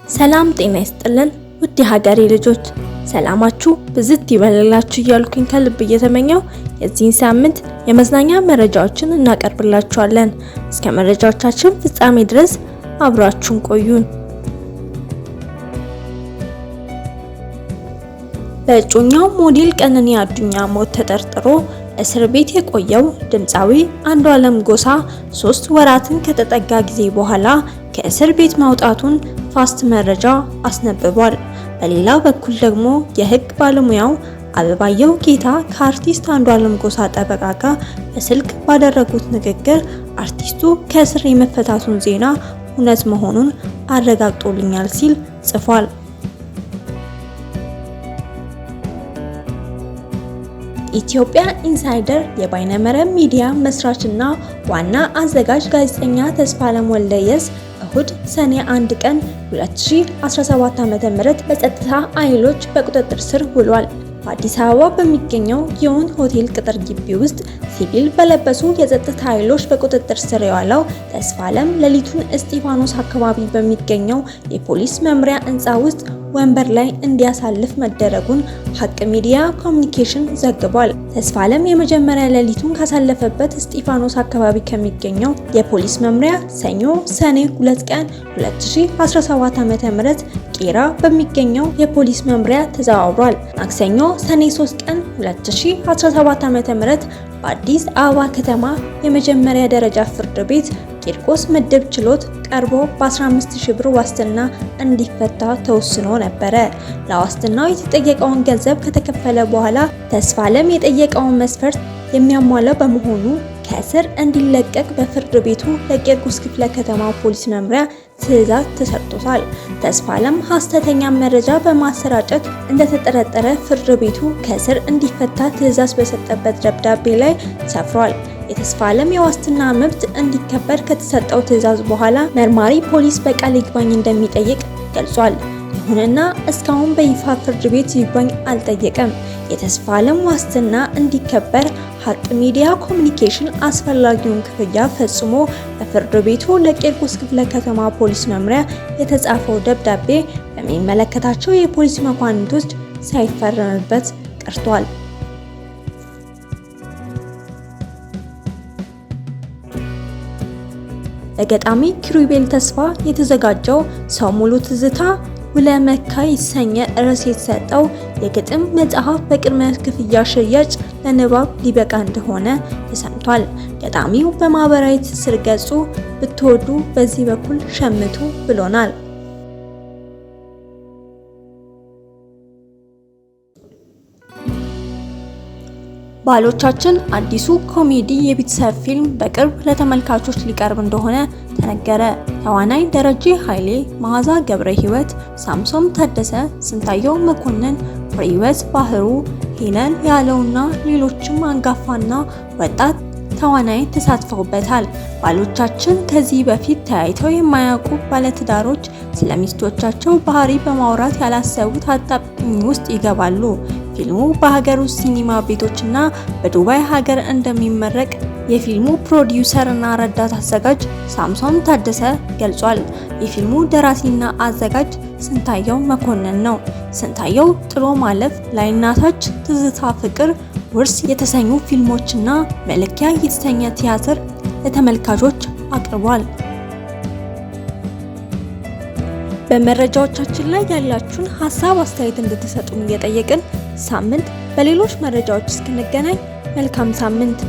ሰላም ጤና ይስጥልን ውድ የሀገሬ ልጆች፣ ሰላማችሁ ብዝት ይበልላችሁ እያልኩኝ ከልብ እየተመኘው የዚህን ሳምንት የመዝናኛ መረጃዎችን እናቀርብላችኋለን። እስከ መረጃዎቻችን ፍጻሜ ድረስ አብራችሁን ቆዩን። በእጮኛው ሞዴል ቀነኒ አዱኛ ሞት ተጠርጥሮ እስር ቤት የቆየው ድምፃዊ አንዱዓለም ጎሳ 3 ወራትን ከተጠጋ ጊዜ በኋላ ከእስር ቤት ማውጣቱን ፋስት መረጃ አስነብቧል። በሌላ በኩል ደግሞ የህግ ባለሙያው አበባየሁ ጌታ ከአርቲስት አንዱዓለም ጎሳ ጠበቃ ጋር በስልክ ባደረጉት ንግግር አርቲስቱ ከእስር የመፈታቱን ዜና እውነት መሆኑን አረጋግጦልኛል ሲል ጽፏል። ኢትዮጵያ ኢንሳይደር የበይነመረብ ሚዲያ መስራችና ዋና አዘጋጅ ጋዜጠኛ ተስፋለም ወልደየስ እሁድ ሰኔ 1 ቀን 2017 ዓ.ም በጸጥታ ኃይሎች በቁጥጥር ስር ውሏል። በአዲስ አበባ በሚገኘው ጊዮን ሆቴል ቅጥር ግቢ ውስጥ ሲቪል በለበሱ የጸጥታ ኃይሎች በቁጥጥር ስር የዋለው ተስፋለም ሌሊቱን እስጢፋኖስ አካባቢ በሚገኘው የፖሊስ መምሪያ ህንፃ ውስጥ ወንበር ላይ እንዲያሳልፍ መደረጉን ሀቅ ሚዲያ ኮሚኒኬሽን ዘግቧል። ተስፋለም የመጀመሪያ ሌሊቱን ካሳለፈበት እስጢፋኖስ አካባቢ ከሚገኘው የፖሊስ መምሪያ ሰኞ ሰኔ 2 ቀን 2017 ዓ.ም ቄራ በሚገኘው የፖሊስ መምሪያ ተዘዋውሯል። ማክሰኞ ሰኔ 3 ቀን 2017 ዓ.ም በአዲስ አበባ ከተማ የመጀመሪያ ደረጃ ፍርድ ቤት ቂርቆስ ምድብ ችሎት ቀርቦ በ15000 ብር ዋስትና እንዲፈታ ተወስኖ ነበረ። ለዋስትናው የተጠየቀውን ገንዘብ ከተከፈለ በኋላ ተስፋለም የጠየቀውን መስፈርት የሚያሟላ በመሆኑ ከእስር እንዲለቀቅ በፍርድ ቤቱ ለቂርቆስ ክፍለ ከተማ ፖሊስ መምሪያ ትዕዛዝ ተሰጥቶታል። ተስፋለም ሐሰተኛ መረጃ በማሰራጨት እንደተጠረጠረ ፍርድ ቤቱ ከእስር እንዲፈታ ትዕዛዝ በሰጠበት ደብዳቤ ላይ ሰፍሯል። የተስፋለም የዋስትና መብት እንዲከበር ከተሰጠው ትዕዛዝ በኋላ መርማሪ ፖሊስ በቃል ይግባኝ እንደሚጠይቅ ገልጿል። ይሁንና እስካሁን በይፋ ፍርድ ቤት ይግባኝ አልጠየቀም። የተስፋለም ዋስትና እንዲከበር ሀቅ ሚዲያ ኮሚኒኬሽን አስፈላጊውን ክፍያ ፈጽሞ በፍርድ ቤቱ ለቂርቆስ ክፍለ ከተማ ፖሊስ መምሪያ የተጻፈው ደብዳቤ በሚመለከታቸው የፖሊስ መኳንንቶች ሳይፈረምበት ቀርቷል። በገጣሚ ኪሩቤል ተስፋ የተዘጋጀው ሰው ሙሉ ትዝታ ውለመካ የተሰኘ ርዕስ የተሰጠው የግጥም መጽሐፍ በቅድመ ክፍያ ሽያጭ ለንባብ ሊበቃ እንደሆነ ተሰምቷል። ገጣሚው በማህበራዊ ትስስር ገጹ ብትወዱ በዚህ በኩል ሸምቱ ብሎናል። ባሎቻችን አዲሱ ኮሜዲ የቤተሰብ ፊልም በቅርብ ለተመልካቾች ሊቀርብ እንደሆነ ተነገረ። ተዋናይ ደረጀ ኃይሌ፣ መዓዛ ገብረ ሕይወት፣ ሳምሶን ታደሰ፣ ስንታየው መኮንን፣ ፍሬህይወት ባህሩ፣ ሄለን ያለውና ሌሎችም አንጋፋና ወጣት ተዋናይ ተሳትፈውበታል። ባሎቻችን ከዚህ በፊት ተያይተው የማያውቁ ባለትዳሮች ስለሚስቶቻቸው ባህሪ በማውራት ያላሰቡት አጣብቂኝ ውስጥ ይገባሉ። ፊልሙ በሀገር ውስጥ ሲኒማ ቤቶችና በዱባይ ሀገር እንደሚመረቅ የፊልሙ ፕሮዲውሰር እና ረዳት አዘጋጅ ሳምሶን ታደሰ ገልጿል። የፊልሙ ደራሲና አዘጋጅ ስንታየው መኮንን ነው። ስንታየው ጥሎ ማለፍ፣ ላይናታች፣ ትዝታ፣ ፍቅር፣ ውርስ የተሰኙ ፊልሞችና መለኪያ የተሰኘ ቲያትር ለተመልካቾች አቅርቧል። በመረጃዎቻችን ላይ ያላችሁን ሀሳብ አስተያየት እንድትሰጡን እየጠየቅን ሳምንት በሌሎች መረጃዎች እስክንገናኝ መልካም ሳምንት።